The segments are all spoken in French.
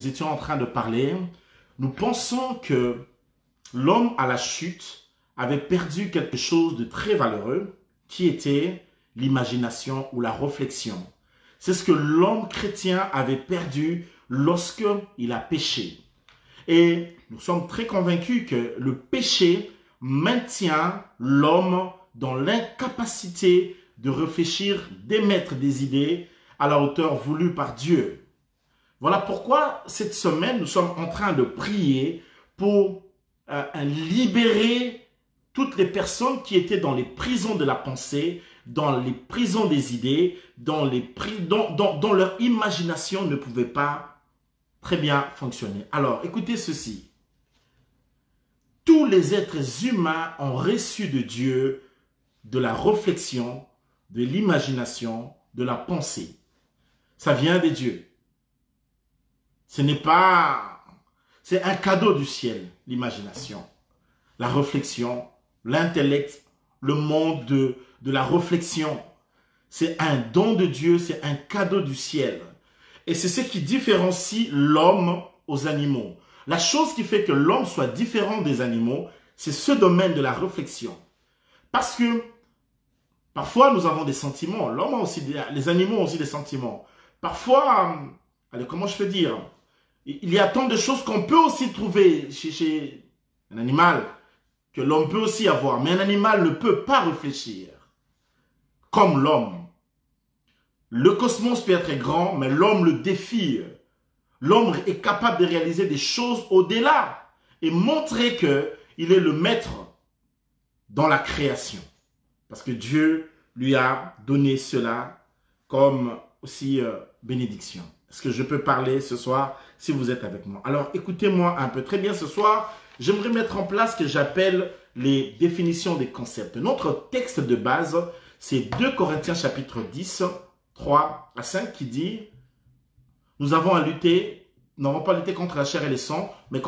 étions en train de parler, nous pensons que l'homme à la chute avait perdu quelque chose de très valeureux qui était l'imagination ou la réflexion. C'est ce que l'homme chrétien avait perdu lorsque il a péché. Et nous sommes très convaincus que le péché maintient l'homme dans l'incapacité de réfléchir, d'émettre des idées à la hauteur voulue par Dieu. Voilà pourquoi cette semaine, nous sommes en train de prier pour libérer toutes les personnes qui étaient dans les prisons de la pensée, dans les prisons des idées, dont leur imagination ne pouvait pas très bien fonctionner. Alors, écoutez ceci. Tous les êtres humains ont reçu de Dieu de la réflexion, de l'imagination, de la pensée. Ça vient de Dieu. Ce n'est pas... C'est un cadeau du ciel, l'imagination, la réflexion, l'intellect, le monde de la réflexion. C'est un don de Dieu, c'est un cadeau du ciel. Et c'est ce qui différencie l'homme aux animaux. La chose qui fait que l'homme soit différent des animaux, c'est ce domaine de la réflexion. Parce que parfois nous avons des sentiments. L'homme a aussi les animaux ont aussi des sentiments. Parfois, allez, comment je peux dire? Il y a tant de choses qu'on peut aussi trouver chez un animal que l'homme peut aussi avoir. Mais un animal ne peut pas réfléchir comme l'homme. Le cosmos peut être grand, mais l'homme le défie. L'homme est capable de réaliser des choses au-delà et montrer qu'il est le maître dans la création. Parce que Dieu lui a donné cela comme aussi bénédiction. Est-ce que je peux parler ce soir si vous êtes avec moi? Alors écoutez-moi un peu. Très bien, ce soir, j'aimerais mettre en place ce que j'appelle les définitions des concepts. Notre texte de base, c'est 2 Corinthiens chapitre 10, 3 à 5 qui dit « Nous avons à lutter, nous n'avons pas lutté contre la chair et le sang, mais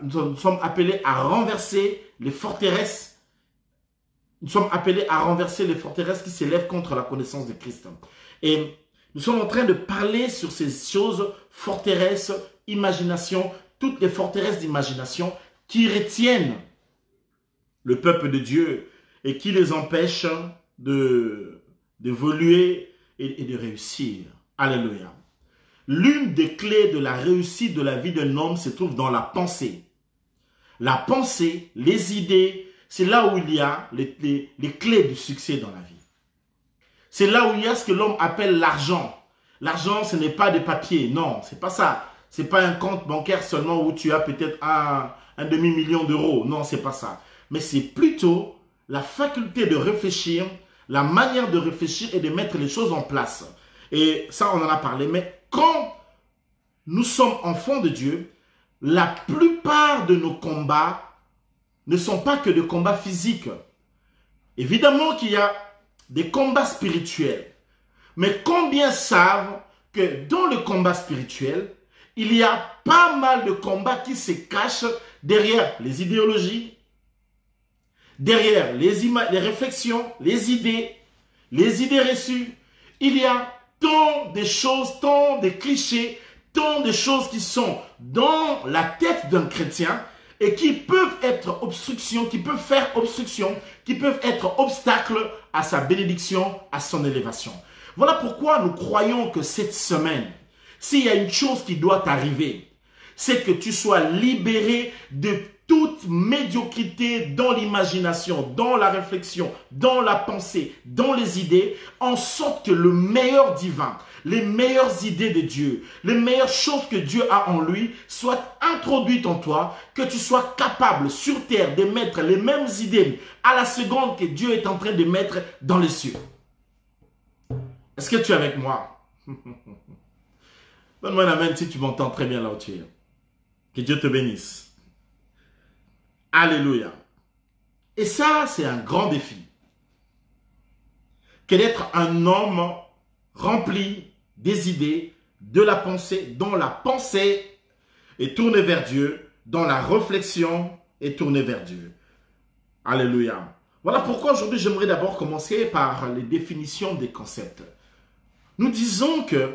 nous sommes appelés à renverser les forteresses. Nous sommes appelés à renverser les forteresses qui s'élèvent contre la connaissance de Christ. » Et nous sommes en train de parler sur ces choses, forteresses, imagination, toutes les forteresses d'imagination qui retiennent le peuple de Dieu et qui les empêchent d'évoluer et de réussir. Alléluia. L'une des clés de la réussite de la vie d'un homme se trouve dans la pensée. La pensée, les idées, c'est là où il y a les clés du succès dans la vie. C'est là où il y a ce que l'homme appelle l'argent. L'argent, ce n'est pas des papiers. Non, c'est pas ça. C'est pas un compte bancaire seulement où tu as peut-être un demi-million d'euros. Non, c'est pas ça. Mais c'est plutôt la faculté de réfléchir, la manière de réfléchir et de mettre les choses en place. Et ça, on en a parlé. Mais quand nous sommes enfants de Dieu, la plupart de nos combats ne sont pas que des combats physiques. Évidemment qu'il y a des combats spirituels. Mais combien savent que dans le combat spirituel, il y a pas mal de combats qui se cachent derrière les idéologies, derrière les réflexions, les idées reçues. Il y a tant de choses, tant de clichés, tant de choses qui sont dans la tête d'un chrétien et qui peuvent être obstruction, qui peuvent faire obstruction, qui peuvent être obstacles à sa bénédiction, à son élévation. Voilà pourquoi nous croyons que cette semaine, s'il y a une chose qui doit arriver, c'est que tu sois libéré de toute médiocrité dans l'imagination, dans la réflexion, dans la pensée, dans les idées, en sorte que le meilleur divin, les meilleures idées de Dieu, les meilleures choses que Dieu a en lui soient introduites en toi, que tu sois capable sur terre de mettre les mêmes idées à la seconde que Dieu est en train de mettre dans les cieux. Est-ce que tu es avec moi? Donne-moi un amen si tu m'entends très bien là où tu es. Que Dieu te bénisse. Alléluia. Et ça, c'est un grand défi. Que d'être un homme rempli des idées, de la pensée, dont la pensée est tournée vers Dieu, dont la réflexion est tournée vers Dieu. Alléluia. Voilà pourquoi aujourd'hui, j'aimerais d'abord commencer par les définitions des concepts. Nous disons que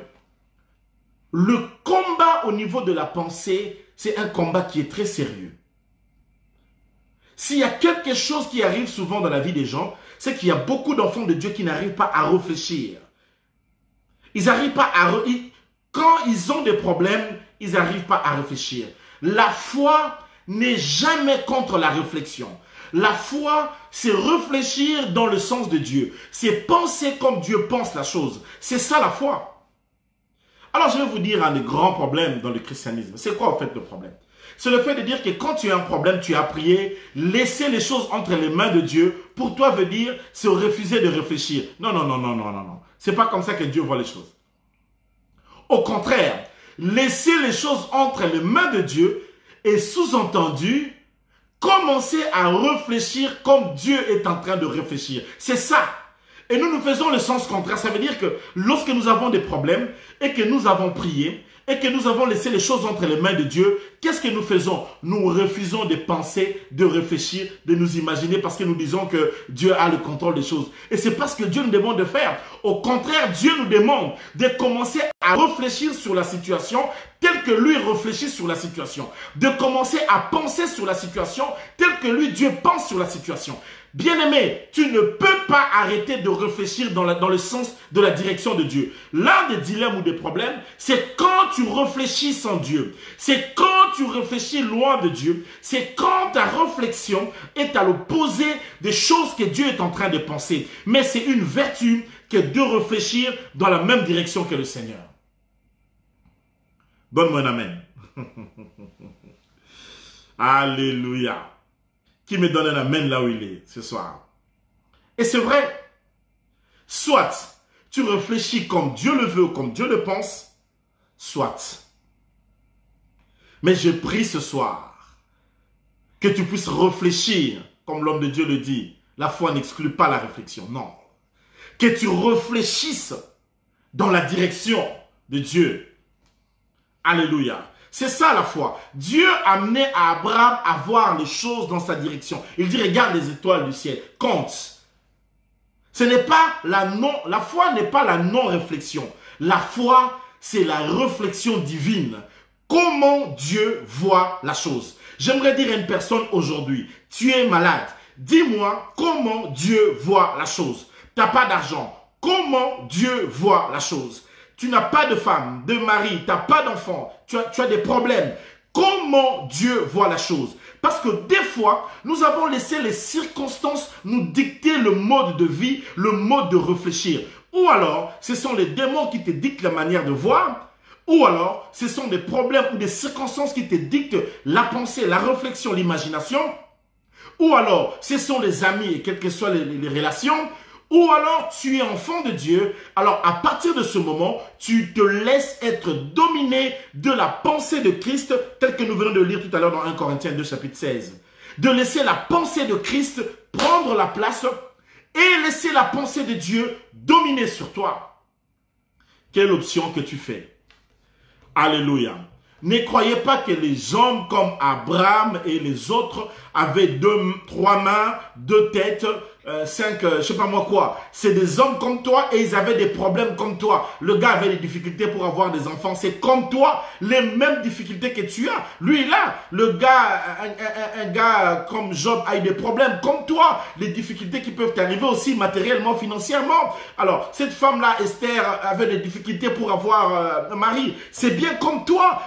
le combat au niveau de la pensée, c'est un combat qui est très sérieux. S'il y a quelque chose qui arrive souvent dans la vie des gens, c'est qu'il y a beaucoup d'enfants de Dieu qui n'arrivent pas à réfléchir. Ils n'arrivent pas à... Quand ils ont des problèmes, ils n'arrivent pas à réfléchir. La foi n'est jamais contre la réflexion. La foi, c'est réfléchir dans le sens de Dieu. C'est penser comme Dieu pense la chose. C'est ça la foi. Alors je vais vous dire un des grands problèmes dans le christianisme. C'est quoi en fait le problème? C'est le fait de dire que quand tu as un problème, tu as prié, laisser les choses entre les mains de Dieu, pour toi veut dire c'est refuser de réfléchir. Non, non, non, non, non, non, non. C'est pas comme ça que Dieu voit les choses. Au contraire, laisser les choses entre les mains de Dieu est sous-entendu commencer à réfléchir comme Dieu est en train de réfléchir. C'est ça. Et nous faisons le sens contraire. Ça veut dire que lorsque nous avons des problèmes et que nous avons prié et que nous avons laissé les choses entre les mains de Dieu, qu'est-ce que nous faisons? Nous refusons de penser, de réfléchir, de nous imaginer parce que nous disons que Dieu a le contrôle des choses. Et c'est pas ce que Dieu nous demande de faire. Au contraire, Dieu nous demande de commencer à réfléchir sur la situation tel que lui réfléchit sur la situation. De commencer à penser sur la situation tel que lui, Dieu pense sur la situation. Bien-aimé, tu ne peux pas arrêter de réfléchir dans le sens de la direction de Dieu. L'un des dilemmes ou des problèmes, c'est quand tu réfléchis sans Dieu. C'est quand tu réfléchis loin de Dieu. C'est quand ta réflexion est à l'opposé des choses que Dieu est en train de penser. Mais c'est une vertu que de réfléchir dans la même direction que le Seigneur. Donne-moi un amen. Alléluia. Qui me donne un amen là où il est ce soir. Et c'est vrai. Soit tu réfléchis comme Dieu le veut ou comme Dieu le pense, soit. Mais je prie ce soir que tu puisses réfléchir comme l'homme de Dieu le dit. La foi n'exclut pas la réflexion, non. Que tu réfléchisses dans la direction de Dieu. Alléluia. C'est ça la foi. Dieu a amené à Abraham à voir les choses dans sa direction. Il dit, regarde les étoiles du ciel, compte. Ce n'est pas la foi n'est pas la non-réflexion. La foi, c'est la réflexion divine. Comment Dieu voit la chose. J'aimerais dire à une personne aujourd'hui, tu es malade. Dis-moi comment Dieu voit la chose. Tu n'as pas d'argent. Comment Dieu voit la chose. Tu n'as pas de femme, de mari, tu n'as pas d'enfant, tu as des problèmes. Comment Dieu voit la chose? Parce que des fois, nous avons laissé les circonstances nous dicter le mode de vie, le mode de réfléchir. Ou alors, ce sont les démons qui te dictent la manière de voir. Ou alors, ce sont des problèmes ou des circonstances qui te dictent la pensée, la réflexion, l'imagination. Ou alors, ce sont les amis et quelles que soient les relations. Ou alors, tu es enfant de Dieu. Alors, à partir de ce moment, tu te laisses être dominé de la pensée de Christ, telle que nous venons de lire tout à l'heure dans 1 Corinthiens 2, chapitre 16. De laisser la pensée de Christ prendre la place et laisser la pensée de Dieu dominer sur toi. Quelle option que tu fais? Alléluia. Ne croyez pas que les hommes comme Abraham et les autres avaient 3 mains, 2 têtes, 5, je sais pas moi quoi. C'est des hommes comme toi et ils avaient des problèmes comme toi. Le gars avait des difficultés pour avoir des enfants. C'est comme toi, les mêmes difficultés que tu as. Lui là, le gars, un gars comme Job a eu des problèmes comme toi. Les difficultés qui peuvent t'arriver aussi matériellement, financièrement. Alors, cette femme-là, Esther, avait des difficultés pour avoir un mari. C'est bien comme toi.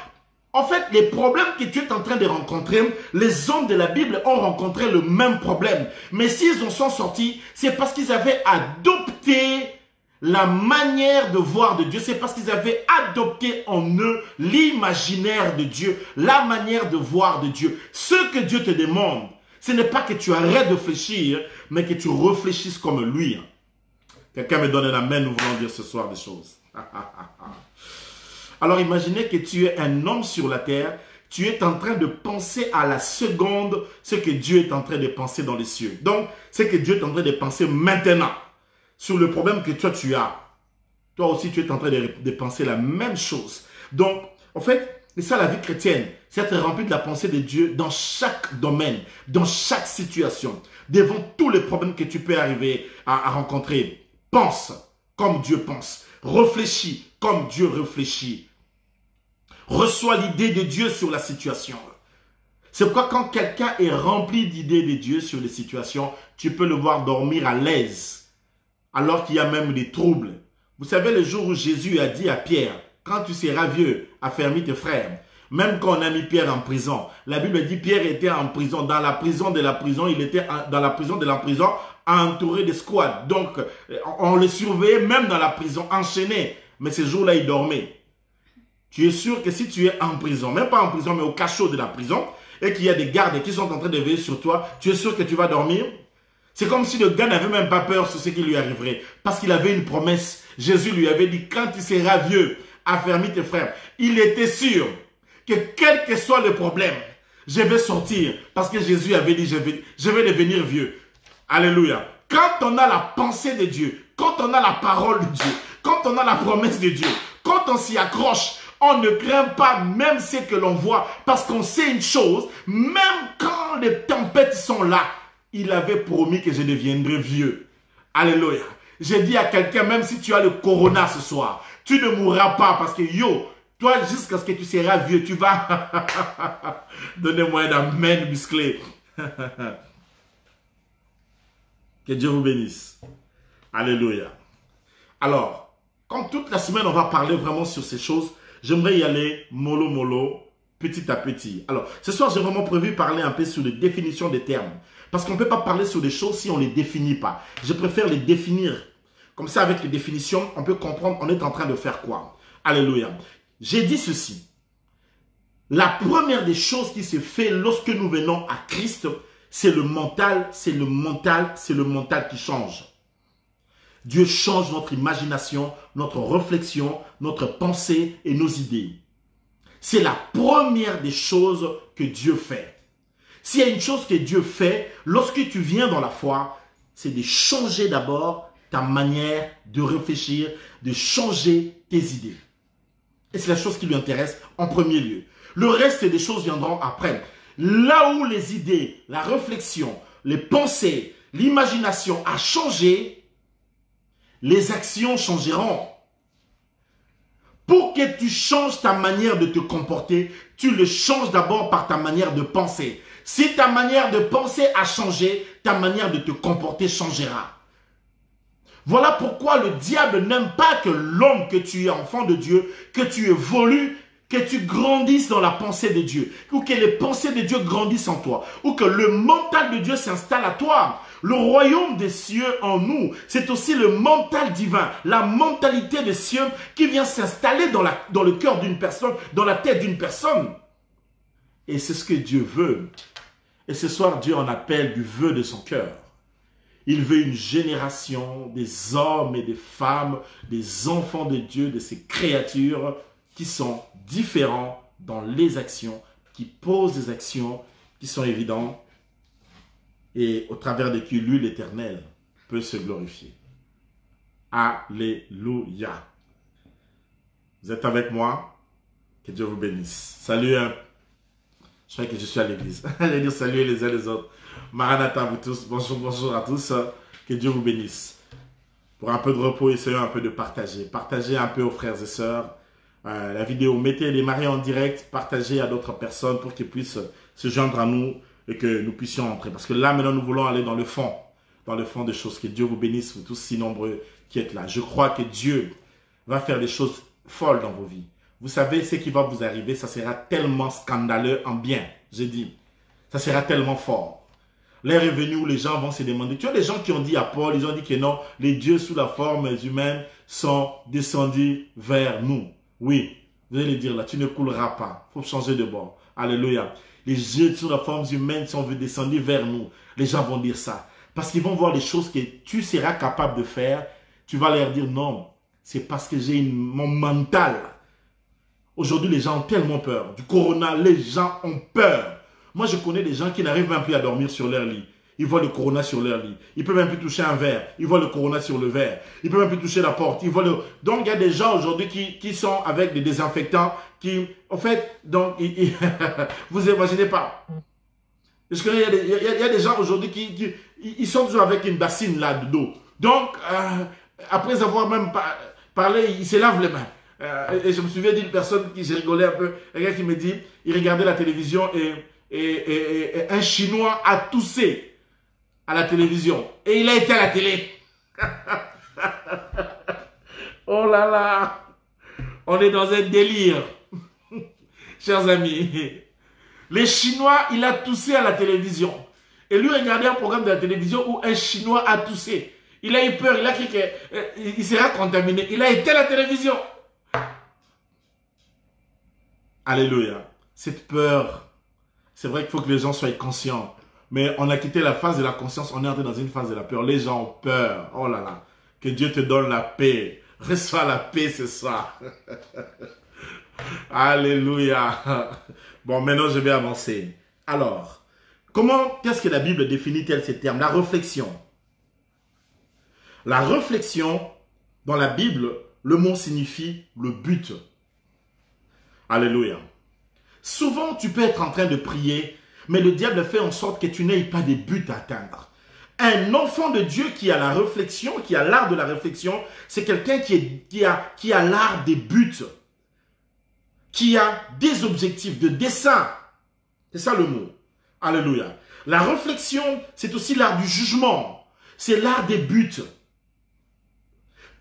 En fait, les problèmes que tu es en train de rencontrer, les hommes de la Bible ont rencontré le même problème. Mais s'ils en sont sortis, c'est parce qu'ils avaient adopté la manière de voir de Dieu. C'est parce qu'ils avaient adopté en eux l'imaginaire de Dieu, la manière de voir de Dieu. Ce que Dieu te demande, ce n'est pas que tu arrêtes de réfléchir, mais que tu réfléchisses comme lui. Quelqu'un me donne un amen, nous voulons dire ce soir des choses. Alors imaginez que tu es un homme sur la terre, tu es en train de penser à la seconde ce que Dieu est en train de penser dans les cieux. Donc, ce que Dieu est en train de penser maintenant sur le problème que toi tu as. Toi aussi tu es en train de penser la même chose. Donc, en fait, c'est ça la vie chrétienne, c'est être rempli de la pensée de Dieu dans chaque domaine, dans chaque situation, devant tous les problèmes que tu peux arriver à rencontrer. Pense comme Dieu pense, réfléchis comme Dieu réfléchit. Reçois l'idée de Dieu sur la situation. C'est pourquoi quand quelqu'un est rempli d'idées de Dieu sur les situations, tu peux le voir dormir à l'aise, alors qu'il y a même des troubles. Vous savez, le jour où Jésus a dit à Pierre, quand tu seras vieux, affermis tes frères. Même quand on a mis Pierre en prison, la Bible dit Pierre était en prison, dans la prison de la prison, il était dans la prison de la prison, entouré de squads. Donc, on le surveillait même dans la prison, enchaîné. Mais ce jour-là, il dormait. Tu es sûr que si tu es en prison, même pas en prison, mais au cachot de la prison, et qu'il y a des gardes qui sont en train de veiller sur toi, tu es sûr que tu vas dormir? C'est comme si le gars n'avait même pas peur sur ce qui lui arriverait. Parce qu'il avait une promesse. Jésus lui avait dit, quand tu seras vieux, affermis tes frères. Il était sûr que quel que soit le problème, je vais sortir. Parce que Jésus avait dit, je vais devenir vieux. Alléluia. Quand on a la pensée de Dieu, quand on a la parole de Dieu, quand on a la promesse de Dieu, quand on s'y accroche, on ne craint pas même ce que l'on voit. Parce qu'on sait une chose, même quand les tempêtes sont là, il avait promis que je deviendrais vieux. Alléluia. J'ai dit à quelqu'un, même si tu as le corona ce soir, tu ne mourras pas parce que toi, jusqu'à ce que tu seras vieux, tu vas... Donnez-moi un amen musclé. Que Dieu vous bénisse. Alléluia. Alors, comme toute la semaine, on va parler vraiment sur ces choses, j'aimerais y aller mollo mollo, petit à petit. Alors, ce soir, j'ai vraiment prévu parler un peu sur les définitions des termes. Parce qu'on ne peut pas parler sur des choses si on ne les définit pas. Je préfère les définir. Comme ça, avec les définitions, on peut comprendre on est en train de faire quoi. Alléluia. J'ai dit ceci. La première des choses qui se fait lorsque nous venons à Christ, c'est le mental, c'est le mental, c'est le mental qui change. Dieu change notre imagination, notre réflexion, notre pensée et nos idées. C'est la première des choses que Dieu fait. S'il y a une chose que Dieu fait, lorsque tu viens dans la foi, c'est de changer d'abord ta manière de réfléchir, de changer tes idées. Et c'est la chose qui lui intéresse en premier lieu. Le reste des choses viendront après. Là où les idées, la réflexion, les pensées, l'imagination a changé, les actions changeront. Pour que tu changes ta manière de te comporter, tu le changes d'abord par ta manière de penser. Si ta manière de penser a changé, ta manière de te comporter changera. Voilà pourquoi le diable n'aime pas que l'homme, que tu es enfant de Dieu, que tu évolues, que tu grandisses dans la pensée de Dieu, ou que les pensées de Dieu grandissent en toi, ou que le mental de Dieu s'installe à toi. Le royaume des cieux en nous, c'est aussi le mental divin, la mentalité des cieux qui vient s'installer dans le cœur d'une personne, dans la tête d'une personne. Et c'est ce que Dieu veut. Et ce soir, Dieu en appelle du vœu de son cœur. Il veut une génération des hommes et des femmes, des enfants de Dieu, de ces créatures qui sont différents dans les actions, qui posent des actions qui sont évidentes et au travers de qui lui, l'Éternel, peut se glorifier. Alléluia. Vous êtes avec moi? Que Dieu vous bénisse. Salut. Je crois que je suis à l'église. Allez dire salut les uns les autres. Maranatha à vous tous. Bonjour, bonjour à tous. Que Dieu vous bénisse. Pour un peu de repos, essayons un peu de partager. Partagez un peu aux frères et sœurs la vidéo. Mettez les mariés en direct. Partagez à d'autres personnes pour qu'ils puissent se joindre à nous et que nous puissions entrer. Parce que là, maintenant, nous voulons aller dans le fond des choses. Que Dieu vous bénisse, vous tous si nombreux qui êtes là. Je crois que Dieu va faire des choses folles dans vos vies. Vous savez, ce qui va vous arriver, ça sera tellement scandaleux en bien. J'ai dit, ça sera tellement fort. L'heure est venue où les gens vont se demander. Tu as des gens qui ont dit à Paul, ils ont dit que non, les dieux sous la forme humaine sont descendus vers nous. Oui, vous allez dire là, tu ne couleras pas. Il faut changer de bord. Alléluia. Les dieux sous la forme humaine sont descendus vers nous. Les gens vont dire ça. Parce qu'ils vont voir les choses que tu seras capable de faire. Tu vas leur dire non, c'est parce que j'ai mon mental. Aujourd'hui, les gens ont tellement peur. Du corona, les gens ont peur. Moi, je connais des gens qui n'arrivent même plus à dormir sur leur lit. Ils voient le corona sur leur lit. Ils ne peuvent même plus toucher un verre. Ils voient le corona sur le verre. Ils ne peuvent même plus toucher la porte. Donc, il y a des gens aujourd'hui qui sont avec des désinfectants qui, en fait, donc, vous imaginez pas. Parce qu'il y a des gens aujourd'hui qui sont toujours avec une bassine là de dos. Donc, après avoir même parlé, ils se lavent les mains. Et je me souviens d'une personne qui, j'ai rigolé un peu, un gars qui me dit, il regardait la télévision et un Chinois a toussé à la télévision. Et il a été à la télé. Oh là là, on est dans un délire. Chers amis, les Chinois, il a toussé à la télévision. Et lui regardait un programme de la télévision où un Chinois a toussé. Il a eu peur, il a cru qu'il sera contaminé. Il a éteint la télévision. Alléluia. Cette peur, c'est vrai qu'il faut que les gens soient conscients. Mais on a quitté la phase de la conscience, on est entré dans une phase de la peur. Les gens ont peur. Oh là là. Que Dieu te donne la paix. Reçois la paix, c'est ça. Alléluia. Bon, maintenant je vais avancer. Alors, qu'est-ce que la Bible définit-elle ces termes? La réflexion. La réflexion, dans la Bible, le mot signifie le but. Alléluia. Souvent, tu peux être en train de prier, mais le diable fait en sorte que tu n'aies pas de but à atteindre. Un enfant de Dieu qui a la réflexion, qui a l'art de la réflexion, c'est quelqu'un qui a l'art des buts, qui a des objectifs, de dessein. C'est ça le mot. Alléluia. La réflexion, c'est aussi l'art du jugement. C'est l'art des buts.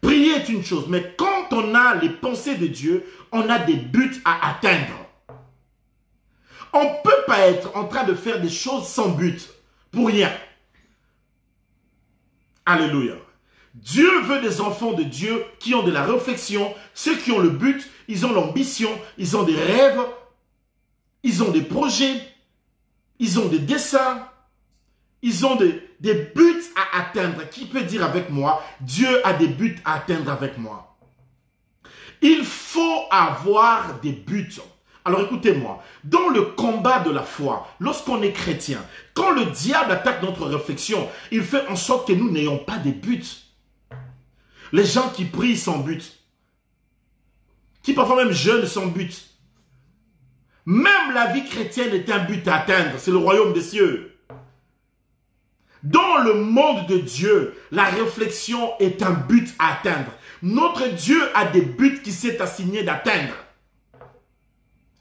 Prier est une chose, mais quand on a les pensées de Dieu, on a des buts à atteindre. On ne peut pas être en train de faire des choses sans but, pour rien. Alléluia. Dieu veut des enfants de Dieu qui ont de la réflexion, ceux qui ont le but, ils ont l'ambition, ils ont des rêves, ils ont des projets, ils ont des dessins, ils ont des buts à atteindre. Qui peut dire avec moi, Dieu a des buts à atteindre avec moi? Il faut avoir des buts. Alors écoutez-moi, dans le combat de la foi, lorsqu'on est chrétien, quand le diable attaque notre réflexion, il fait en sorte que nous n'ayons pas de buts. Les gens qui prient sans but, qui parfois même jeûnent sans but. Même la vie chrétienne est un but à atteindre, c'est le royaume des cieux. Dans le monde de Dieu, la réflexion est un but à atteindre. Notre Dieu a des buts qu'il s'est assigné d'atteindre.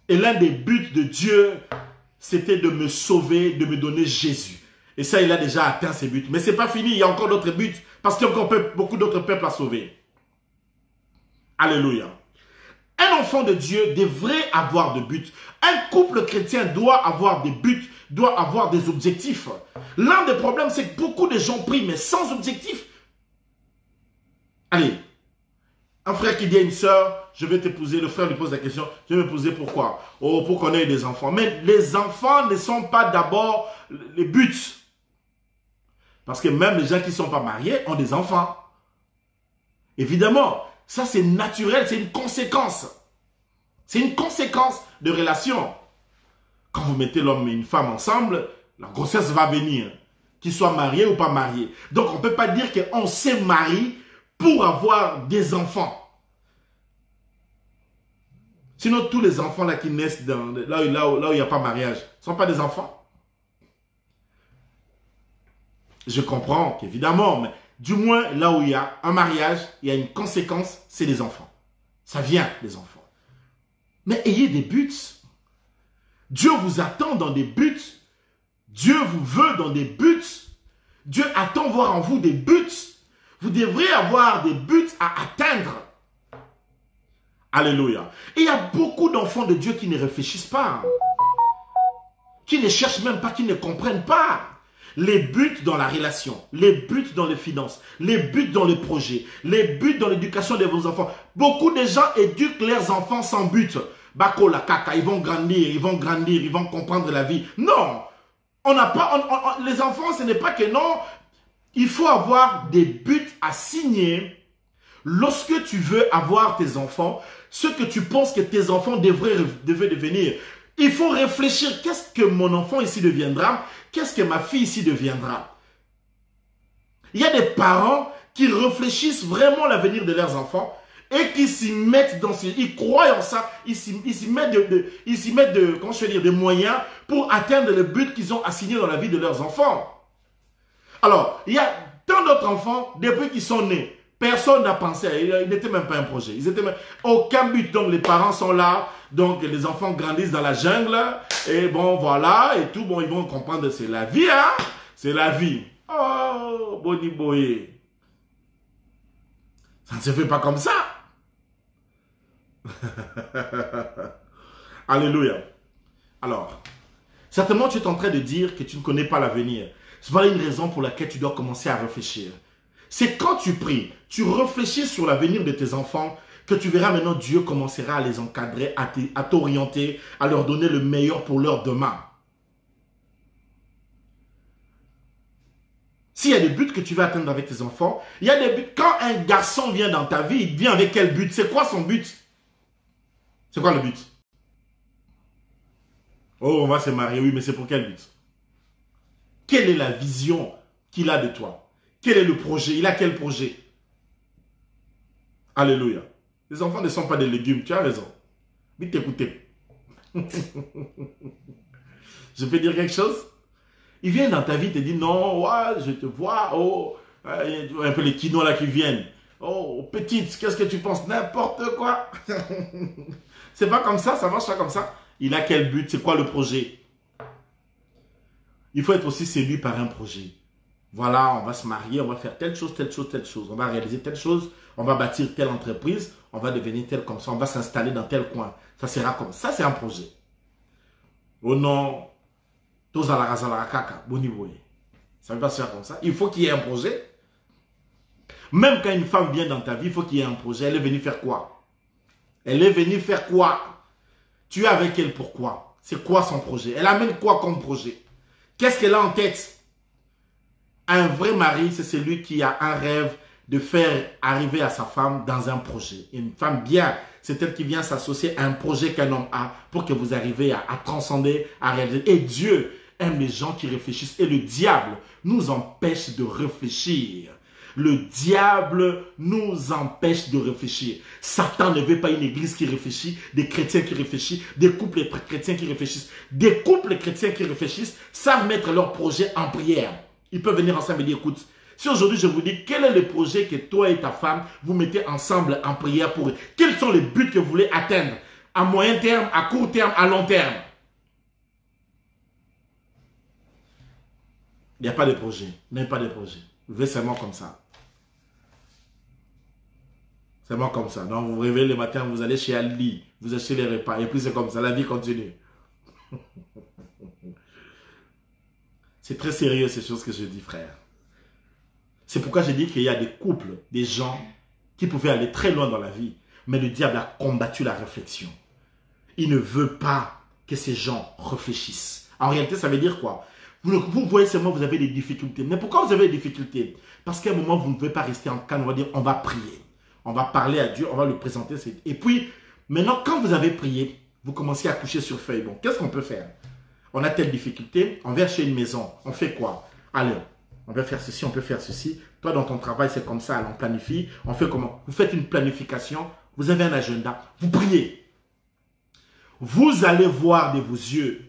Et l'un des buts de Dieu, c'était de me sauver, de me donner Jésus. Et ça, il a déjà atteint ses buts. Mais ce n'est pas fini, il y a encore d'autres buts, parce qu'il y a encore beaucoup d'autres peuples à sauver. Alléluia. Un enfant de Dieu devrait avoir de buts. Un couple chrétien doit avoir des buts, doit avoir des objectifs. L'un des problèmes, c'est que beaucoup de gens prient, mais sans objectif. Allez, un frère qui dit à une sœur, je vais t'épouser, le frère lui pose la question, je vais m'épouser pourquoi? Oh, pour qu'on ait des enfants. Mais les enfants ne sont pas d'abord les buts. Parce que même les gens qui ne sont pas mariés ont des enfants. Évidemment, ça c'est naturel, c'est une conséquence. C'est une conséquence de relation. Quand vous mettez l'homme et une femme ensemble, la grossesse va venir, qu'ils soient mariés ou pas mariés. Donc on ne peut pas dire qu'on se marie pour avoir des enfants. Sinon, tous les enfants là qui naissent là où il n'y a pas mariage, ne sont pas des enfants. Je comprends qu'évidemment, mais du moins là où il y a un mariage, il y a une conséquence, c'est les enfants. Ça vient des enfants. Mais ayez des buts. Dieu vous attend dans des buts. Dieu vous veut dans des buts. Dieu attend voir en vous des buts. Vous devrez avoir des buts à atteindre. Alléluia. Et il y a beaucoup d'enfants de Dieu qui ne réfléchissent pas. Qui ne cherchent même pas, qui ne comprennent pas. Les buts dans la relation, les buts dans les finances, les buts dans les projets, les buts dans l'éducation de vos enfants. Beaucoup de gens éduquent leurs enfants sans but. Bako la caca, ils vont grandir, ils vont comprendre la vie. Non, on n'a pas, les enfants, ce n'est pas que non. Il faut avoir des buts à signer lorsque tu veux avoir tes enfants, ce que tu penses que tes enfants devraient devenir. Il faut réfléchir, qu'est-ce que mon enfant ici deviendra? Qu'est-ce que ma fille ici deviendra? Il y a des parents qui réfléchissent vraiment à l'avenir de leurs enfants et qui s'y mettent dans ils croient en ça, ils s'y mettent comment je veux dire, des moyens pour atteindre le but qu'ils ont assigné dans la vie de leurs enfants. Alors, il y a tant d'autres enfants, depuis qu'ils sont nés, Personne n'a pensé, il n'était même pas un projet. Ils étaient même, aucun but. Donc les parents sont là, donc les enfants grandissent dans la jungle, et bon voilà, et tout, bon ils vont comprendre, c'est la vie, hein, c'est la vie. Oh, Boni Boye. Ça ne se fait pas comme ça. Alléluia. Alors, certainement tu es en train de dire que tu ne connais pas l'avenir. Voilà une raison pour laquelle tu dois commencer à réfléchir. C'est quand tu pries, tu réfléchis sur l'avenir de tes enfants, que tu verras maintenant Dieu commencera à les encadrer, à t'orienter, à leur donner le meilleur pour leur demain. S'il y a des buts que tu veux atteindre avec tes enfants, il y a des buts. Quand un garçon vient dans ta vie, il vient avec quel but? C'est quoi son but? C'est quoi le but? Oh, on va se marier, oui, mais c'est pour quel but? Quelle est la vision qu'il a de toi? Quel est le projet? Il a quel projet? Alléluia. Les enfants ne sont pas des légumes, tu as raison. Vite écoutez. Je peux dire quelque chose? Il vient dans ta vie, te dit non, ouais, je te vois, oh, un peu les kinos là qui viennent. Oh, petite, qu'est-ce que tu penses? N'importe quoi. C'est pas comme ça marche pas comme ça. Il a quel but? C'est quoi le projet? Il faut être aussi séduit par un projet. Voilà, on va se marier, on va faire telle chose, telle chose, telle chose. On va réaliser telle chose, on va bâtir telle entreprise, on va devenir tel comme ça, on va s'installer dans tel coin. Ça sera comme ça, c'est un projet. Oh non, ça ne va pas se faire comme ça. Il faut qu'il y ait un projet. Même quand une femme vient dans ta vie, il faut qu'il y ait un projet. Elle est venue faire quoi? Elle est venue faire quoi? Tu es avec elle pourquoi? C'est quoi son projet? Elle amène quoi comme projet? Qu'est-ce qu'elle a en tête? Un vrai mari, c'est celui qui a un rêve de faire arriver à sa femme dans un projet. Une femme bien, c'est elle qui vient s'associer à un projet qu'un homme a pour que vous arriviez à transcender, à réaliser. Et Dieu aime les gens qui réfléchissent. Et le diable nous empêche de réfléchir. Le diable nous empêche de réfléchir. Satan ne veut pas une église qui réfléchit, des chrétiens qui réfléchissent, des couples chrétiens qui réfléchissent. Des couples chrétiens qui réfléchissent savent mettre leur projet en prière. Ils peuvent venir ensemble et dire, écoute, si aujourd'hui je vous dis, quel est le projet que toi et ta femme, vous mettez ensemble en prière pour eux? Quels sont les buts que vous voulez atteindre? À moyen terme, à court terme, à long terme? Il n'y a pas de projet. Il n'y a pas de projet. Vous vivez seulement comme ça. Seulement comme ça. Donc vous vous réveillez le matin, vous allez chez Ali, vous achetez les repas, et puis c'est comme ça, la vie continue. C'est très sérieux ces choses que je dis, frère. C'est pourquoi je dis qu'il y a des couples, des gens qui pouvaient aller très loin dans la vie, mais le diable a combattu la réflexion. Il ne veut pas que ces gens réfléchissent. En réalité, ça veut dire quoi? Vous voyez seulement vous avez des difficultés. Mais pourquoi vous avez des difficultés? Parce qu'à un moment, vous ne pouvez pas rester en calme. On va dire, on va prier. On va parler à Dieu, on va lui présenter. Et puis, maintenant, quand vous avez prié, vous commencez à coucher sur feuille. Bon, qu'est-ce qu'on peut faire? On a telle difficulté, on va acheter une maison. On fait quoi? Allez, on va faire ceci, on peut faire ceci. Toi, dans ton travail, c'est comme ça. Alors, on planifie. On fait comment? Vous faites une planification. Vous avez un agenda. Vous priez. Vous allez voir de vos yeux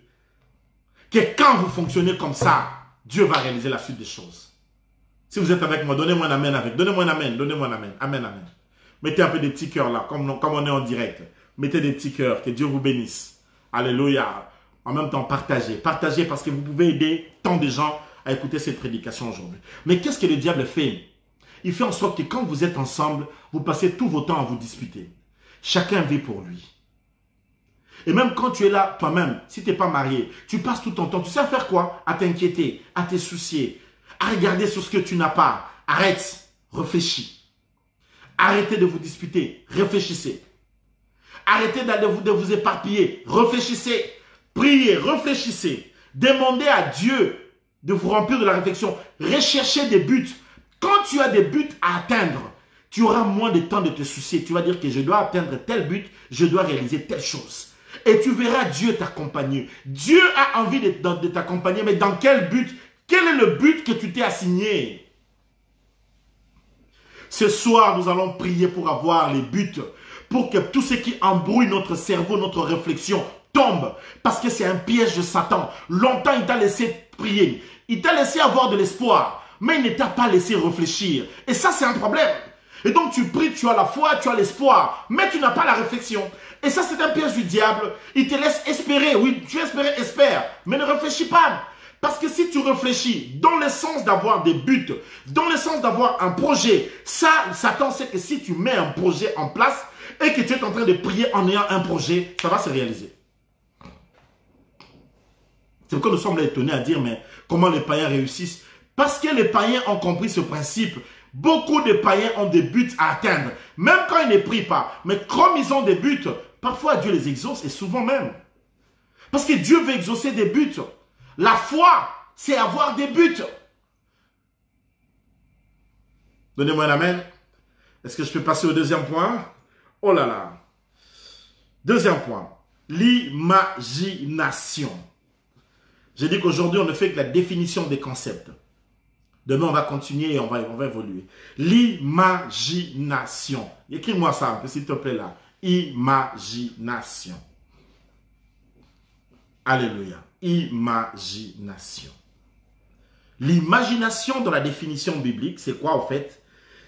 que quand vous fonctionnez comme ça, Dieu va réaliser la suite des choses. Si vous êtes avec moi, donnez-moi un amen avec. Donnez-moi un amen. Donnez-moi un amen. Amen, amen. Mettez un peu des petits cœurs là, comme on est en direct. Mettez des petits cœurs. Que Dieu vous bénisse. Alléluia. En même temps, partagez. Partagez parce que vous pouvez aider tant de gens à écouter cette prédication aujourd'hui. Mais qu'est-ce que le diable fait? Il fait en sorte que quand vous êtes ensemble, vous passez tout votre temps à vous disputer. Chacun vit pour lui. Et même quand tu es là, toi-même, si tu n'es pas marié, tu passes tout ton temps. Tu sais faire quoi? À t'inquiéter, à te soucier, à regarder sur ce que tu n'as pas. Arrête, réfléchis. Arrêtez de vous disputer, réfléchissez. Arrêtez de vous éparpiller, réfléchissez. Priez, réfléchissez. Demandez à Dieu de vous remplir de la réflexion. Recherchez des buts. Quand tu as des buts à atteindre, tu auras moins de temps de te soucier. Tu vas dire que je dois atteindre tel but, je dois réaliser telle chose. Et tu verras Dieu t'accompagner. Dieu a envie de t'accompagner, mais dans quel but? Quel est le but que tu t'es assigné? Ce soir, nous allons prier pour avoir les buts, pour que tout ce qui embrouille notre cerveau, notre réflexion, tombe. Parce que c'est un piège de Satan. Longtemps, il t'a laissé prier. Il t'a laissé avoir de l'espoir, mais il ne t'a pas laissé réfléchir. Et ça, c'est un problème. Et donc tu pries, tu as la foi, tu as l'espoir, mais tu n'as pas la réflexion. Et ça, c'est un piège du diable. Il te laisse espérer. Oui, tu espères, espère, mais ne réfléchis pas. Parce que si tu réfléchis dans le sens d'avoir des buts, dans le sens d'avoir un projet, ça, Satan sait que si tu mets un projet en place et que tu es en train de prier en ayant un projet, ça va se réaliser. C'est pourquoi nous sommes là étonnés à dire, mais comment les païens réussissent? Parce que les païens ont compris ce principe. Beaucoup de païens ont des buts à atteindre, même quand ils ne prient pas. Mais comme ils ont des buts, parfois Dieu les exauce, et souvent même. Parce que Dieu veut exaucer des buts. La foi, c'est avoir des buts. Donnez-moi un amen. Est-ce que je peux passer au deuxième point? Oh là là. Deuxième point. L'imagination. J'ai dit qu'aujourd'hui, on ne fait que la définition des concepts. Demain, on va continuer et on va évoluer. L'imagination. Écris-moi ça un peu, s'il te plaît, là. Imagination. Alléluia. Imagination. L'imagination dans la définition biblique, c'est quoi en fait?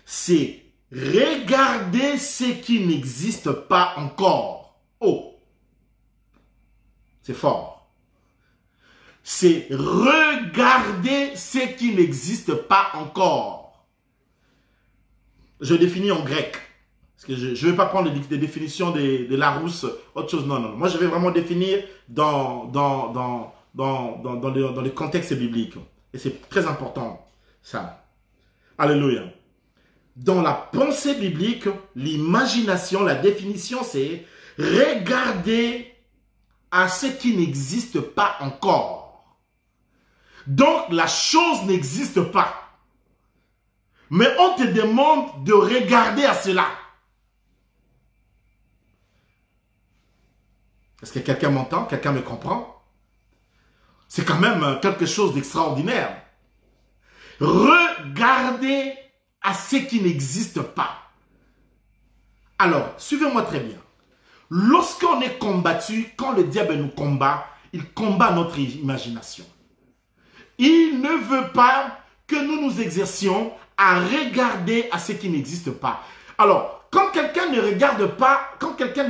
C'est regarder ce qui n'existe pas encore. Oh! C'est fort. C'est regarder ce qui n'existe pas encore. Je définis en grec. Parce que je ne vais pas prendre des définitions de Larousse, autre chose. Non, non. Moi, je vais vraiment définir dans les contextes bibliques. Et c'est très important, ça. Alléluia. Dans la pensée biblique, l'imagination, la définition, c'est regarder à ce qui n'existe pas encore. Donc, la chose n'existe pas. Mais on te demande de regarder à cela. Est-ce que quelqu'un m'entend? Quelqu'un me comprend? C'est quand même quelque chose d'extraordinaire. Regardez à ce qui n'existe pas. Alors, suivez-moi très bien. Lorsqu'on est combattu, quand le diable nous combat, il combat notre imagination. Il ne veut pas que nous nous exercions à regarder à ce qui n'existe pas. Alors, quand quelqu'un ne regarde pas, quand quelqu'un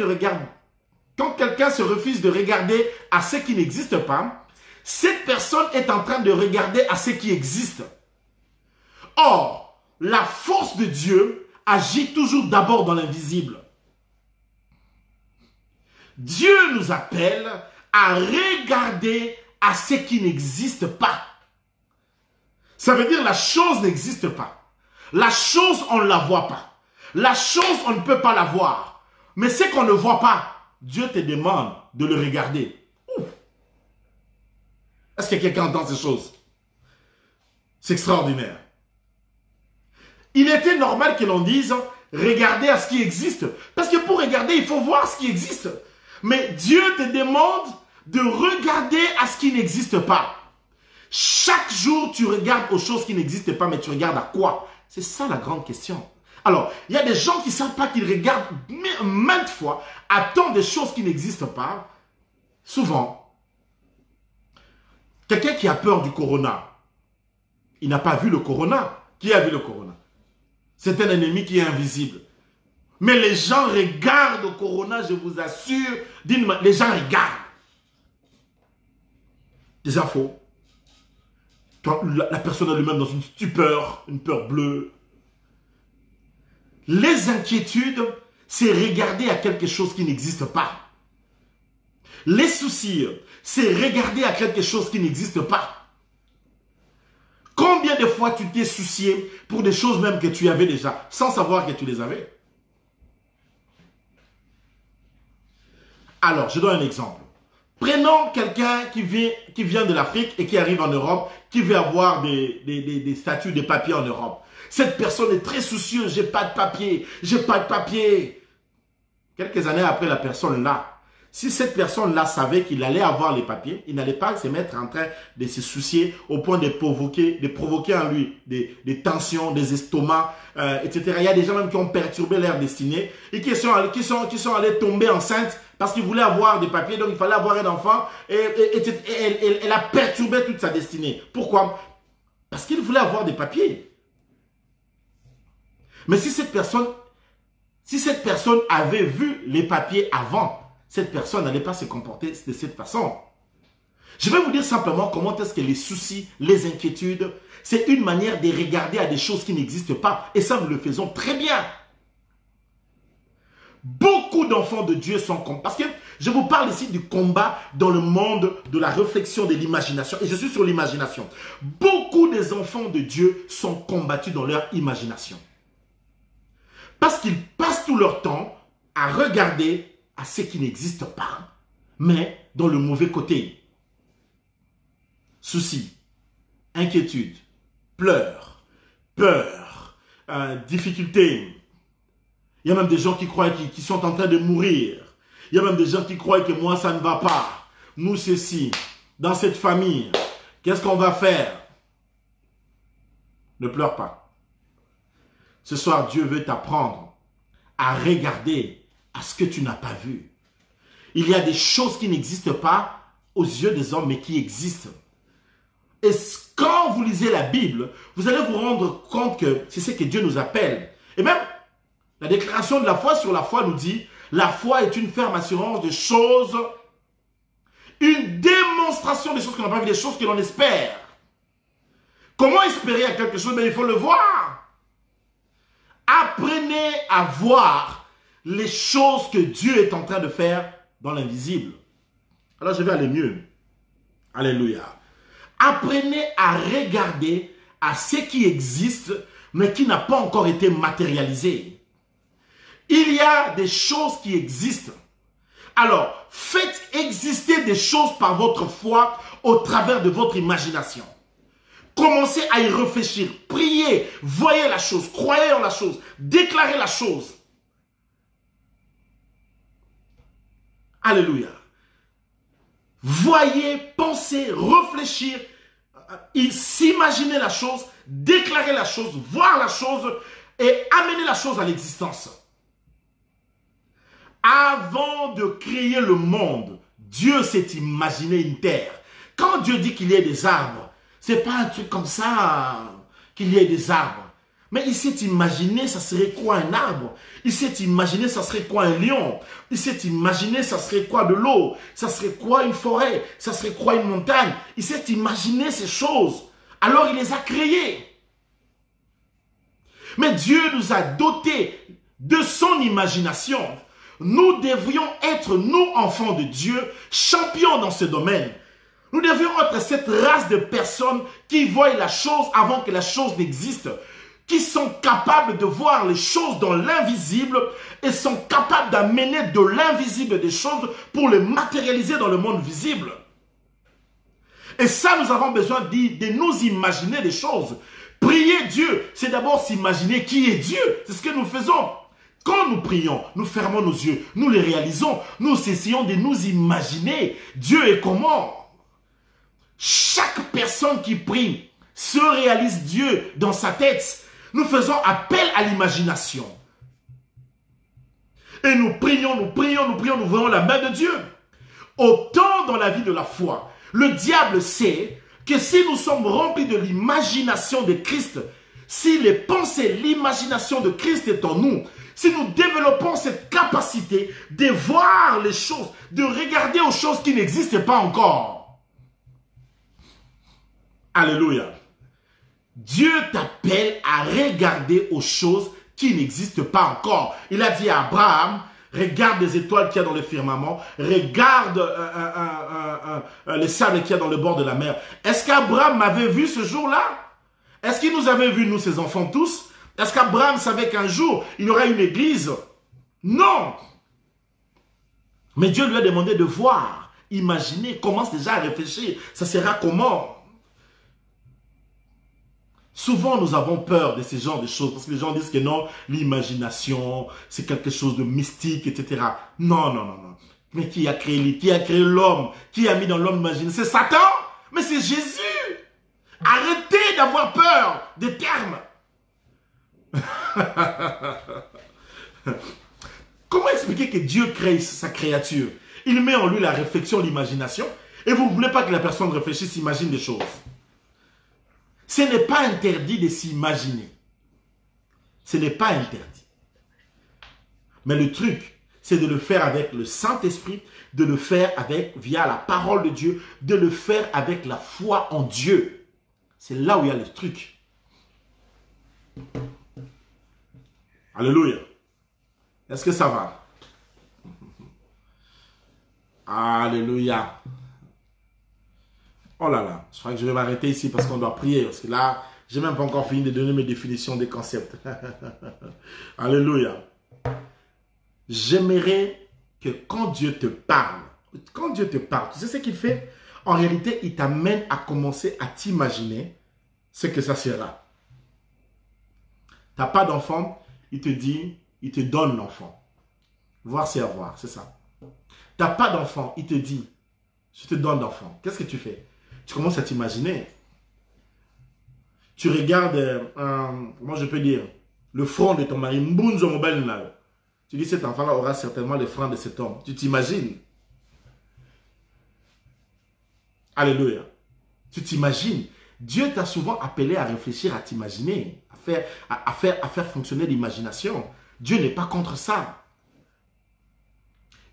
se refuse de regarder à ce qui n'existe pas, cette personne est en train de regarder à ce qui existe. Or, la force de Dieu agit toujours d'abord dans l'invisible. Dieu nous appelle à regarder à ce qui n'existe pas. Ça veut dire la chose n'existe pas. La chose, on ne la voit pas. La chose, on ne peut pas la voir. Mais ce qu'on ne voit pas, Dieu te demande de le regarder. Est-ce que quelqu'un entend ces choses? C'est extraordinaire. Il était normal que l'on dise, regardez à ce qui existe. Parce que pour regarder, il faut voir ce qui existe. Mais Dieu te demande de regarder à ce qui n'existe pas. Chaque jour, tu regardes aux choses qui n'existent pas, mais tu regardes à quoi? C'est ça la grande question. Alors, il y a des gens qui ne savent pas qu'ils regardent maintes fois à tant de choses qui n'existent pas. Souvent, quelqu'un qui a peur du corona, il n'a pas vu le corona. Qui a vu le corona? C'est un ennemi qui est invisible. Mais les gens regardent au corona, je vous assure, les gens regardent. Des infos. Quand la personne elle-même dans une stupeur, une peur bleue. Les inquiétudes, c'est regarder à quelque chose qui n'existe pas. Les soucis, c'est regarder à quelque chose qui n'existe pas. Combien de fois tu t'es soucié pour des choses même que tu avais déjà, sans savoir que tu les avais? Alors, je donne un exemple. Prenons quelqu'un qui vient de l'Afrique et qui arrive en Europe, qui veut avoir des statuts de papier en Europe. Cette personne est très soucieuse, j'ai pas de papier, j'ai pas de papier. Quelques années après la personne là, si cette personne-là savait qu'il allait avoir les papiers, il n'allait pas se mettre en train de se soucier au point de provoquer en lui des tensions, des estomacs, etc. Il y a des gens même qui ont perturbé leur destinée et qui sont allés tomber enceintes parce qu'ils voulaient avoir des papiers, donc il fallait avoir un enfant et elle a perturbé toute sa destinée. Pourquoi? Parce qu'il voulait avoir des papiers. Mais si cette personne avait vu les papiers avant, cette personne n'allait pas se comporter de cette façon. Je vais vous dire simplement comment est-ce que les soucis, les inquiétudes, c'est une manière de regarder à des choses qui n'existent pas. Et ça, nous le faisons très bien. Beaucoup d'enfants de Dieu sont comme... Parce que je vous parle ici du combat dans le monde de la réflexion, de l'imagination. Et je suis sur l'imagination. Beaucoup des enfants de Dieu sont combattus dans leur imagination. Parce qu'ils passent tout leur temps à regarder à ce qui n'existe pas, mais dans le mauvais côté. Soucis, inquiétude, pleurs, peur, difficultés. Il y a même des gens qui croient qu'ils sont en train de mourir. Il y a même des gens qui croient que moi, ça ne va pas. Nous, ceci, dans cette famille, qu'est-ce qu'on va faire? Ne pleure pas. Ce soir, Dieu veut t'apprendre à regarder à ce que tu n'as pas vu. Il y a des choses qui n'existent pas aux yeux des hommes, mais qui existent. Et quand vous lisez la Bible, vous allez vous rendre compte que c'est ce que Dieu nous appelle. Et même, la déclaration de la foi sur la foi nous dit, la foi est une ferme assurance de choses, une démonstration des choses qu'on n'a pas vues, des choses que l'on espère. Comment espérer à quelque chose? Mais il faut le voir. Apprenez à voir les choses que Dieu est en train de faire dans l'invisible. Alors je vais aller mieux. Alléluia. Apprenez à regarder à ce qui existe, mais qui n'a pas encore été matérialisé. Il y a des choses qui existent. Alors, faites exister des choses par votre foi au travers de votre imagination. Commencez à y réfléchir, priez, voyez la chose, croyez en la chose, déclarez la chose. Alléluia. Voyez, pensez, réfléchir, s'imaginer la chose, déclarer la chose, voir la chose et amener la chose à l'existence. Avant de créer le monde, Dieu s'est imaginé une terre. Quand Dieu dit qu'il y ait des arbres, ce n'est pas un truc comme ça qu'il y ait des arbres. Mais il s'est imaginé, ça serait quoi un arbre? Il s'est imaginé, ça serait quoi un lion? Il s'est imaginé, ça serait quoi de l'eau? Ça serait quoi une forêt? Ça serait quoi une montagne? Il s'est imaginé ces choses. Alors il les a créées. Mais Dieu nous a dotés de son imagination. Nous devrions être, nous, enfants de Dieu, champions dans ce domaine. Nous devions être cette race de personnes qui voient la chose avant que la chose n'existe, qui sont capables de voir les choses dans l'invisible et sont capables d'amener de l'invisible des choses pour les matérialiser dans le monde visible. Et ça, nous avons besoin de nous imaginer des choses. Prier Dieu, c'est d'abord s'imaginer qui est Dieu. C'est ce que nous faisons. Quand nous prions, nous fermons nos yeux, nous les réalisons, nous essayons de nous imaginer Dieu est comment. Chaque personne qui prie se réalise Dieu dans sa tête. Nous faisons appel à l'imagination. Et nous prions, nous prions, nous prions, nous voyons la main de Dieu. Autant dans la vie de la foi, le diable sait que si nous sommes remplis de l'imagination de Christ, si les pensées, l'imagination de Christ est en nous, si nous développons cette capacité de voir les choses, de regarder aux choses qui n'existent pas encore. Alléluia. Dieu t'appelle à regarder aux choses qui n'existent pas encore. Il a dit à Abraham, regarde les étoiles qu'il y a dans le firmament, regarde les sables qu'il y a dans le bord de la mer. Est-ce qu'Abraham m'avait vu ce jour-là? Est-ce qu'il nous avait vu, nous, ses enfants tous? Est-ce qu'Abraham savait qu'un jour, il y aurait une église? Non. Mais Dieu lui a demandé de voir, imaginer, commence déjà à réfléchir. Ça sera comment? Souvent, nous avons peur de ce genre de choses parce que les gens disent que non, l'imagination, c'est quelque chose de mystique, etc. Non, non, non, non. Mais qui a créé l'homme? Qui a mis dans l'homme l'imaginaire? C'est Satan? Mais c'est Jésus! Arrêtez d'avoir peur des termes. Comment expliquer que Dieu crée sa créature? Il met en lui la réflexion, l'imagination, et vous ne voulez pas que la personne réfléchisse, s'imagine des choses. Ce n'est pas interdit de s'imaginer. Ce n'est pas interdit. Mais le truc, c'est de le faire avec le Saint-Esprit, de le faire via la parole de Dieu, de le faire avec la foi en Dieu. C'est là où il y a le truc. Alléluia. Est-ce que ça va? Alléluia. Oh là là, je crois que je vais m'arrêter ici parce qu'on doit prier. Parce que là, je n'ai même pas encore fini de donner mes définitions des concepts. Alléluia. J'aimerais que quand Dieu te parle, tu sais ce qu'il fait? En réalité, il t'amène à commencer à t'imaginer ce que ça sera. Tu n'as pas d'enfant, il te dit, il te donne l'enfant. Voir, c'est avoir, c'est ça. Tu n'as pas d'enfant, il te dit, je te donne l'enfant. Qu'est-ce que tu fais? Tu commences à t'imaginer. Tu regardes, comment je peux dire, le front de ton mari, Mbunzo Mobile. Tu dis, cet enfant-là aura certainement le front de cet homme. Tu t'imagines. Alléluia. Tu t'imagines. Dieu t'a souvent appelé à réfléchir, à t'imaginer, à faire fonctionner l'imagination. Dieu n'est pas contre ça.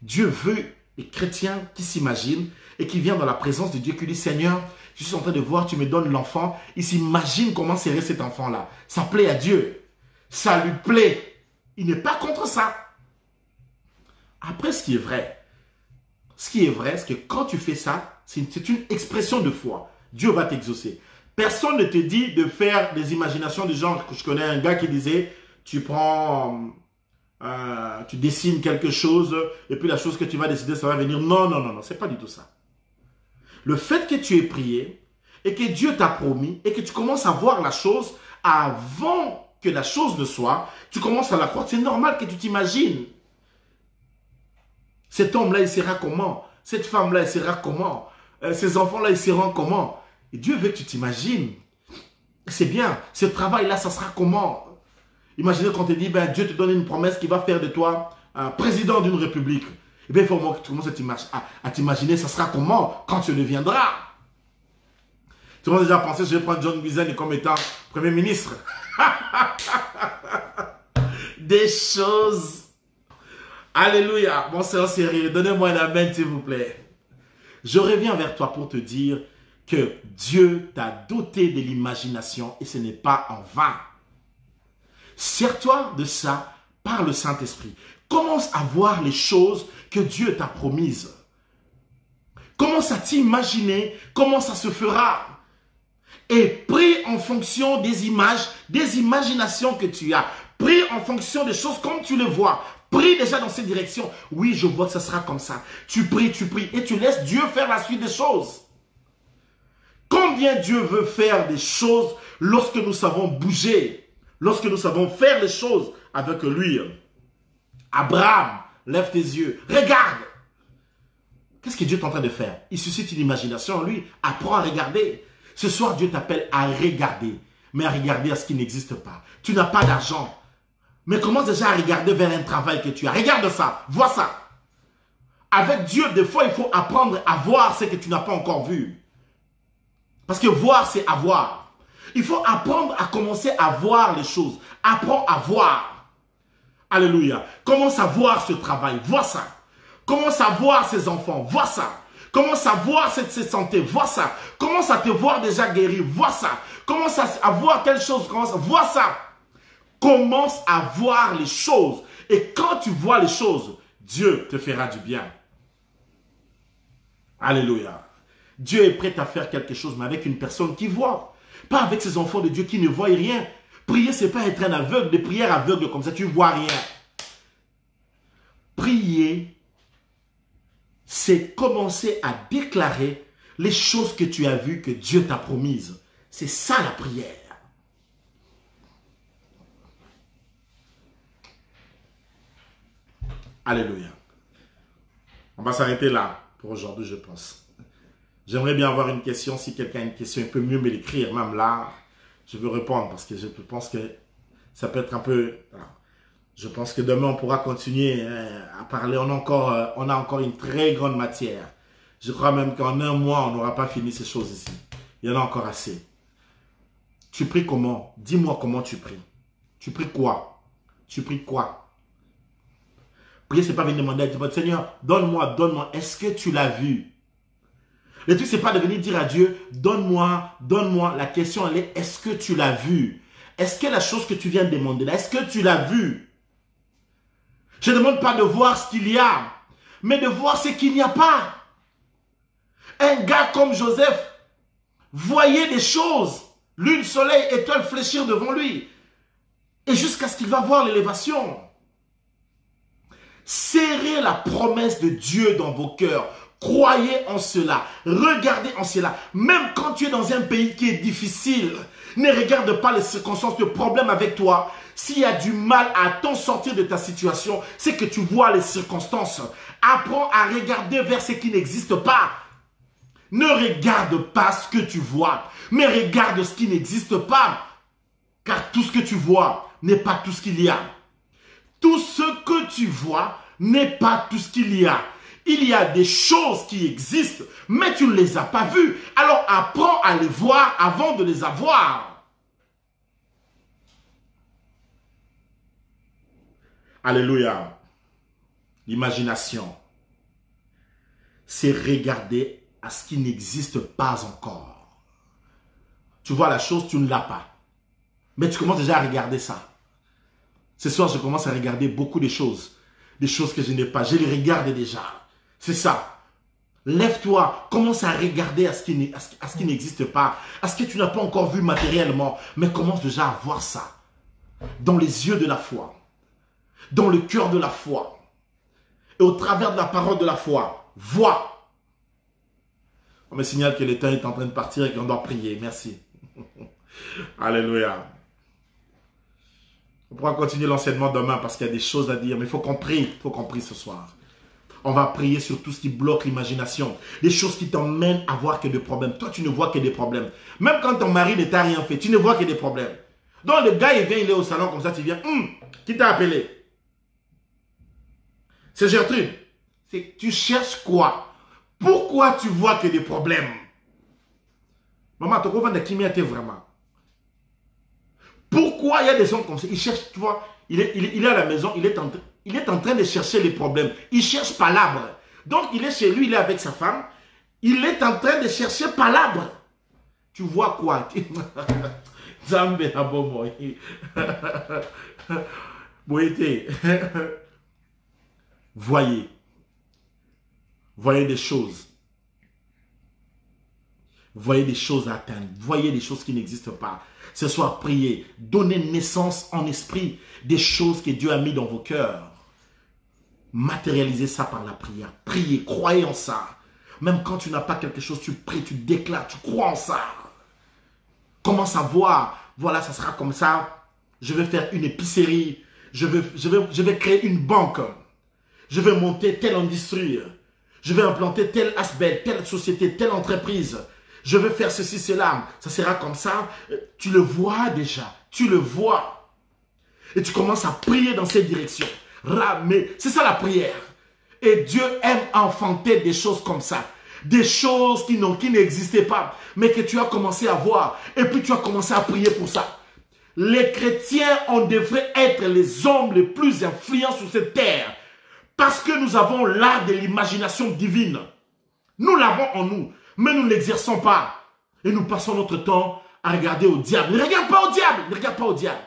Dieu veut les chrétiens qui s'imaginent et qui viennent dans la présence de Dieu, qui dit, Seigneur, je suis en train de voir, tu me donnes l'enfant. Il s'imagine comment serait cet enfant-là. Ça plaît à Dieu. Ça lui plaît. Il n'est pas contre ça. Après, ce qui est vrai, c'est que quand tu fais ça, c'est une expression de foi. Dieu va t'exaucer. Personne ne te dit de faire des imaginations du genre, que je connais un gars qui disait, tu prends, tu dessines quelque chose, et puis la chose que tu vas décider, ça va venir. Non, non, non, non, c'est pas du tout ça. Le fait que tu aies prié, et que Dieu t'a promis, et que tu commences à voir la chose avant que la chose ne soit, tu commences à la croire. C'est normal que tu t'imagines. Cet homme-là, il sera comment? Cette femme-là, elle sera comment? Ces enfants-là, ils seront comment? Et Dieu veut que tu t'imagines. C'est bien. Ce travail-là, ça sera comment? Imaginez qu'on te dit, ben, Dieu te donne une promesse qui va faire de toi un président d'une république. Eh bien, il faut que tu commences à t'imaginer, ça sera comment quand tu deviendras. Tout le monde a déjà pensé, je vais prendre John Bizet comme étant Premier ministre. Des choses. Alléluia. Bon, c'est en sérieux. Donnez-moi un amen, s'il vous plaît. Je reviens vers toi pour te dire que Dieu t'a doté de l'imagination et ce n'est pas en vain. Sers-toi de ça par le Saint-Esprit. Commence à voir les choses que Dieu t'a promises. Commence à t'imaginer comment ça se fera. Et prie en fonction des images, des imaginations que tu as. Prie en fonction des choses comme tu les vois. Prie déjà dans cette direction. Oui, je vois que ça sera comme ça. Tu pries et tu laisses Dieu faire la suite des choses. Combien Dieu veut faire des choses lorsque nous savons bouger, lorsque nous savons faire les choses avec lui. Abraham, lève tes yeux, regarde. Qu'est-ce que Dieu est en train de faire? Il suscite une imagination en lui. Apprends à regarder. Ce soir, Dieu t'appelle à regarder, mais à regarder à ce qui n'existe pas. Tu n'as pas d'argent, mais commence déjà à regarder vers un travail que tu as. Regarde ça, vois ça. Avec Dieu, des fois, il faut apprendre à voir ce que tu n'as pas encore vu. Parce que voir, c'est avoir. Il faut apprendre à commencer à voir les choses. Apprends à voir. Alléluia. Commence à voir ce travail, vois ça. Commence à voir ses enfants, vois ça. Commence à voir cette santé, vois ça. Commence à te voir déjà guéri, vois ça. Commence à voir telle chose, vois ça. Commence à voir les choses. Et quand tu vois les choses, Dieu te fera du bien. Alléluia. Dieu est prêt à faire quelque chose, mais avec une personne qui voit. Pas avec ces enfants de Dieu qui ne voient rien. Prier, ce n'est pas être un aveugle. Des prières aveugles comme ça, tu ne vois rien. Prier, c'est commencer à déclarer les choses que tu as vues, que Dieu t'a promises. C'est ça la prière. Alléluia. On va s'arrêter là pour aujourd'hui, je pense. J'aimerais bien avoir une question. Si quelqu'un a une question, il peut mieux me l'écrire. Même là, je veux répondre parce que je pense que ça peut être un peu... Je pense que demain, on pourra continuer à parler. On a encore une très grande matière. Je crois même qu'en un mois, on n'aura pas fini ces choses ici. Il y en a encore assez. Tu pries comment? Dis-moi comment tu pries. Tu pries quoi? Tu pries quoi? Prier, c'est pas venir demander à Dieu, Seigneur, donne-moi, donne-moi. Est-ce que tu l'as vu? Le truc, c'est pas de venir dire à Dieu, donne-moi, donne-moi. La question, elle est, est-ce que tu l'as vu? Est-ce que la chose que tu viens de demander là, est-ce que tu l'as vu? Je ne demande pas de voir ce qu'il y a, mais de voir ce qu'il n'y a pas. Un gars comme Joseph voyait des choses, lune, soleil, étoiles fléchir devant lui. Et jusqu'à ce qu'il va voir l'élévation. Serrez la promesse de Dieu dans vos cœurs. Croyez en cela. Regardez en cela. Même quand tu es dans un pays qui est difficile, ne regarde pas les circonstances, le problème avec toi. S'il y a du mal à t'en sortir de ta situation, c'est que tu vois les circonstances. Apprends à regarder vers ce qui n'existe pas. Ne regarde pas ce que tu vois, mais regarde ce qui n'existe pas. Car tout ce que tu vois n'est pas tout ce qu'il y a. Tout ce que tu vois n'est pas tout ce qu'il y a. Il y a des choses qui existent, mais tu ne les as pas vues. Alors apprends à les voir avant de les avoir. Alléluia. L'imagination, c'est regarder à ce qui n'existe pas encore. Tu vois la chose, tu ne l'as pas. Mais tu commences déjà à regarder ça. Ce soir, je commence à regarder beaucoup de choses. Des choses que je n'ai pas. Je les regarde déjà. C'est ça. Lève-toi, commence à regarder à ce qui n'existe pas. À ce que tu n'as pas encore vu matériellement. Mais commence déjà à voir ça. Dans les yeux de la foi. Dans le cœur de la foi. Et au travers de la parole de la foi. Vois. On me signale que le temps est en train de partir et qu'on doit prier. Merci. Alléluia. On pourra continuer l'enseignement demain parce qu'il y a des choses à dire. Mais il faut qu'on prie. Il faut qu'on prie ce soir. On va prier sur tout ce qui bloque l'imagination. Des choses qui t'emmènent à voir que des problèmes. Toi, tu ne vois que des problèmes. Même quand ton mari ne t'a rien fait, tu ne vois que des problèmes. Donc le gars, il vient, il est au salon comme ça, tu viens. Qui t'a appelé? C'est Gertrude. Tu cherches quoi? Pourquoi tu vois que des problèmes? Maman, tu comprends de qui m'y a-t-il vraiment? Pourquoi il y a des gens comme ça? Ils cherchent, tu vois, il est à la maison, il est en train de chercher les problèmes. Il cherche palabre. Donc il est chez lui, il est avec sa femme. Il est en train de chercher palabre. Tu vois quoi? Zambé à bon Voyez. Voyez des choses. Voyez des choses à atteindre. Voyez des choses qui n'existent pas. Ce soir, priez. Donnez naissance en esprit des choses que Dieu a mis dans vos cœurs. Matérialisez ça par la prière. Priez, croyez en ça. Même quand tu n'as pas quelque chose, tu pries, tu déclares, tu crois en ça. Commence à voir. Voilà, ça sera comme ça. Je vais faire une épicerie. Je vais créer une banque. Je vais monter telle industrie. Je vais implanter tel aspect, telle société, telle entreprise. Je vais faire ceci, cela. Ça sera comme ça. Tu le vois déjà. Tu le vois. Et tu commences à prier dans cette direction. Mais c'est ça la prière. Et Dieu aime enfanter des choses comme ça. Des choses qui n'existaient pas. Mais que tu as commencé à voir. Et puis tu as commencé à prier pour ça. Les chrétiens, on devrait être les hommes les plus influents sur cette terre. Parce que nous avons l'art de l'imagination divine. Nous l'avons en nous. Mais nous ne l'exerçons pas. Et nous passons notre temps à regarder au diable. Ne regarde pas au diable. Ne regarde pas au diable.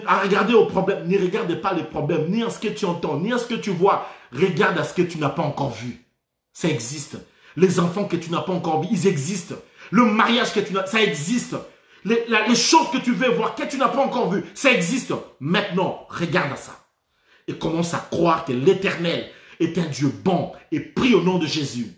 À regarder aux problèmes. Ne regarde pas les problèmes. Ni à ce que tu entends. Ni à ce que tu vois. Regarde à ce que tu n'as pas encore vu. Ça existe. Les enfants que tu n'as pas encore vus, ils existent. Le mariage que tu n'as, ça existe. Les choses que tu veux voir, que tu n'as pas encore vues, ça existe. Maintenant, regarde à ça. Et commence à croire que l'Éternel est un Dieu bon. Et prie au nom de Jésus.